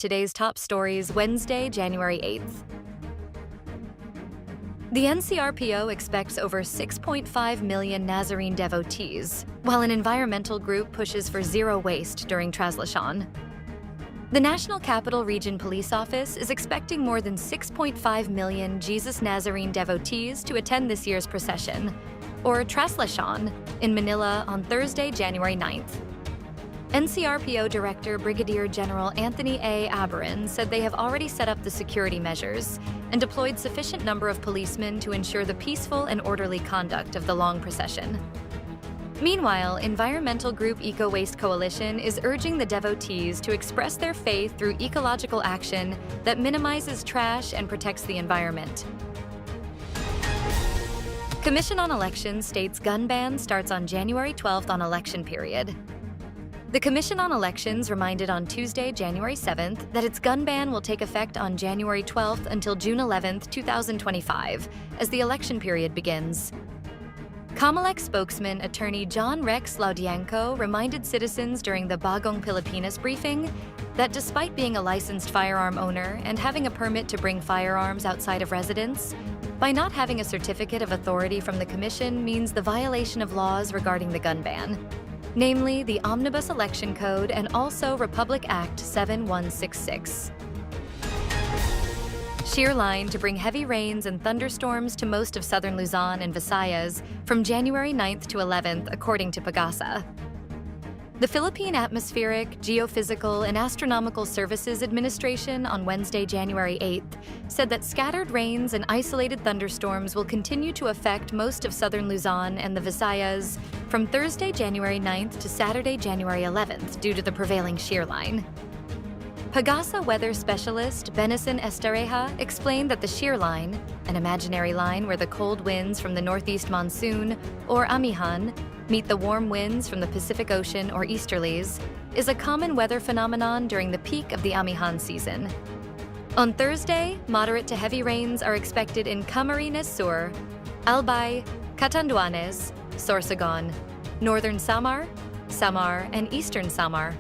Today's top stories, Wednesday, January 8th. The NCRPO expects over 6.5 million Nazarene devotees, while an environmental group pushes for zero waste during Traslacion. The National Capital Region Police Office is expecting more than 6.5 million Jesus Nazarene devotees to attend this year's procession, or Traslacion, in Manila on Thursday, January 9th. NCRPO Director Brigadier General Anthony A. Aberin said they have already set up the security measures and deployed sufficient number of policemen to ensure the peaceful and orderly conduct of the long procession. Meanwhile, environmental group Eco Waste Coalition is urging the devotees to express their faith through ecological action that minimizes trash and protects the environment. Commission on Elections states gun ban starts on January 12th on election period. The Commission on Elections reminded on Tuesday, January 7th, that its gun ban will take effect on January 12th until June 11th, 2025, as the election period begins. Comelec spokesman attorney John Rex Laudianco reminded citizens during the Bagong Pilipinas briefing that despite being a licensed firearm owner and having a permit to bring firearms outside of residence, by not having a certificate of authority from the Commission means the violation of laws regarding the gun ban, namely the Omnibus Election Code and also Republic Act 7166. Shear line to bring heavy rains and thunderstorms to most of southern Luzon and Visayas from January 9th to 11th, according to PAGASA. The Philippine Atmospheric, Geophysical, and Astronomical Services Administration on Wednesday, January 8th, said that scattered rains and isolated thunderstorms will continue to affect most of southern Luzon and the Visayas from Thursday, January 9th to Saturday, January 11th due to the prevailing shear line. PAGASA weather specialist Benison Estareja explained that the shear line, an imaginary line where the cold winds from the northeast monsoon, or amihan, meet the warm winds from the Pacific Ocean or easterlies, is a common weather phenomenon during the peak of the amihan season. On Thursday, moderate to heavy rains are expected in Camarines Sur, Albay, Catanduanes, Sorsogon, northern Samar, and eastern Samar.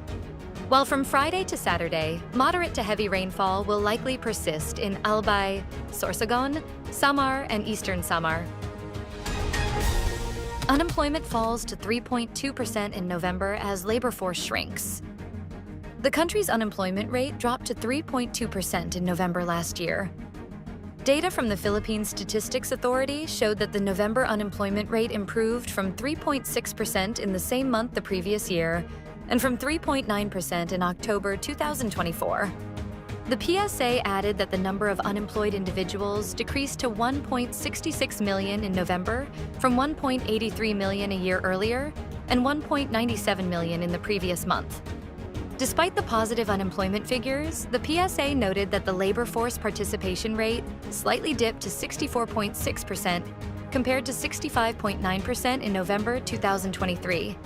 While from Friday to Saturday, moderate to heavy rainfall will likely persist in Albay, Sorsogon, Samar, and eastern Samar. Unemployment falls to 3.2% in November as labor force shrinks. The country's unemployment rate dropped to 3.2% in November last year. Data from the Philippine Statistics Authority showed that the November unemployment rate improved from 3.6% in the same month the previous year and from 3.9% in October 2024. The PSA added that the number of unemployed individuals decreased to 1.66 million in November from 1.83 million a year earlier and 1.97 million in the previous month. Despite the positive unemployment figures, the PSA noted that the labor force participation rate slightly dipped to 64.6% compared to 65.9% in November 2023.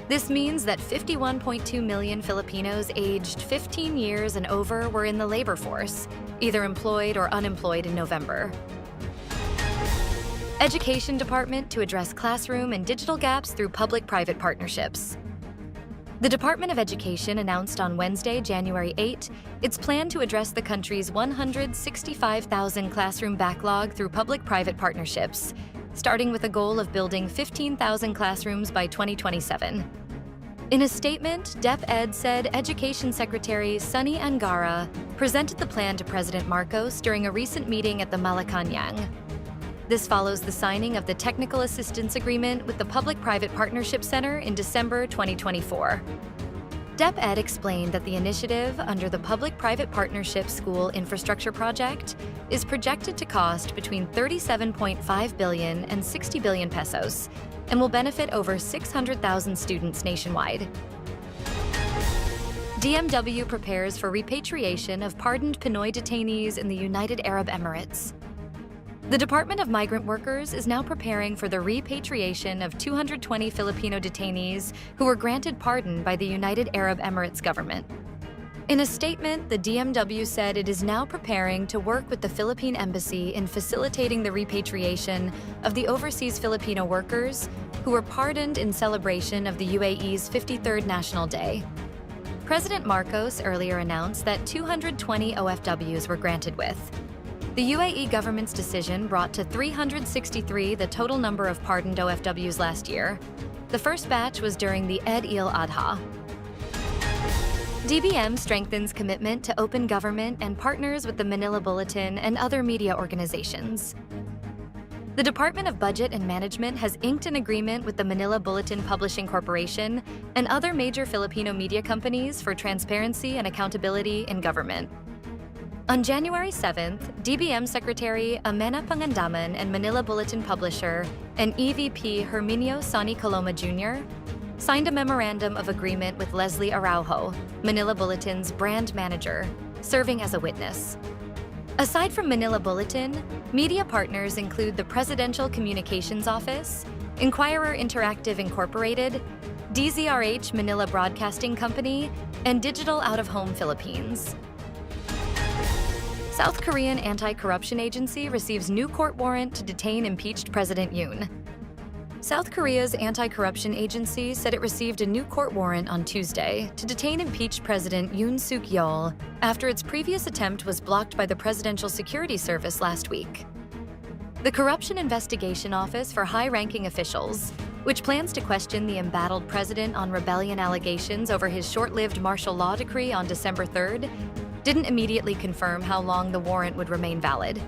This means that 51.2 million Filipinos aged 15 years and over were in the labor force, either employed or unemployed in November. Education Department to address classroom and digital gaps through public-private partnerships. The Department of Education announced on Wednesday, January 8, its plan to address the country's 165,000 classroom backlog through public-private partnerships, starting with a goal of building 15,000 classrooms by 2027. In a statement, DepEd said Education Secretary Sunny Angara presented the plan to President Marcos during a recent meeting at the Malacanang. This follows the signing of the Technical Assistance Agreement with the Public-Private Partnership Center in December 2024. DepEd explained that the initiative under the Public-Private Partnership School Infrastructure Project is projected to cost between 37.5 billion and 60 billion pesos and will benefit over 600,000 students nationwide. DMW prepares for repatriation of pardoned Pinoy detainees in the United Arab Emirates. The Department of Migrant Workers is now preparing for the repatriation of 220 Filipino detainees who were granted pardon by the United Arab Emirates government. In a statement, the DMW said it is now preparing to work with the Philippine Embassy in facilitating the repatriation of the overseas Filipino workers who were pardoned in celebration of the UAE's 53rd National Day. President Marcos earlier announced that 220 OFWs were granted with. The UAE government's decision brought to 363 the total number of pardoned OFWs last year. The first batch was during the Eid al-Adha. DBM strengthens commitment to open government and partners with the Manila Bulletin and other media organizations. The Department of Budget and Management has inked an agreement with the Manila Bulletin Publishing Corporation and other major Filipino media companies for transparency and accountability in government. On January 7th, DBM Secretary Amena Pangandaman and Manila Bulletin publisher and EVP Herminio Sonny Coloma Jr. signed a memorandum of agreement with Leslie Araujo, Manila Bulletin's brand manager, serving as a witness. Aside from Manila Bulletin, media partners include the Presidential Communications Office, Inquirer Interactive Incorporated, DZRH Manila Broadcasting Company, and Digital Out of Home Philippines. South Korean Anti-Corruption Agency receives new court warrant to detain impeached President Yoon. South Korea's Anti-Corruption Agency said it received a new court warrant on Tuesday to detain impeached President Yoon Suk-yeol after its previous attempt was blocked by the Presidential Security Service last week. The Corruption Investigation Office for High-Ranking Officials, which plans to question the embattled president on rebellion allegations over his short-lived martial law decree on December 3rd, didn't immediately confirm how long the warrant would remain valid.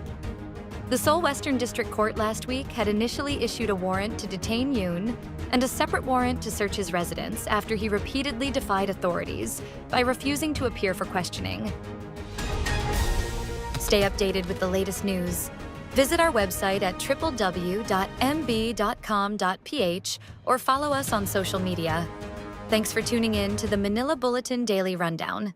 The Seoul Western District Court last week had initially issued a warrant to detain Yoon and a separate warrant to search his residence after he repeatedly defied authorities by refusing to appear for questioning. Stay updated with the latest news. Visit our website at www.mb.com.ph or follow us on social media. Thanks for tuning in to the Manila Bulletin Daily Rundown.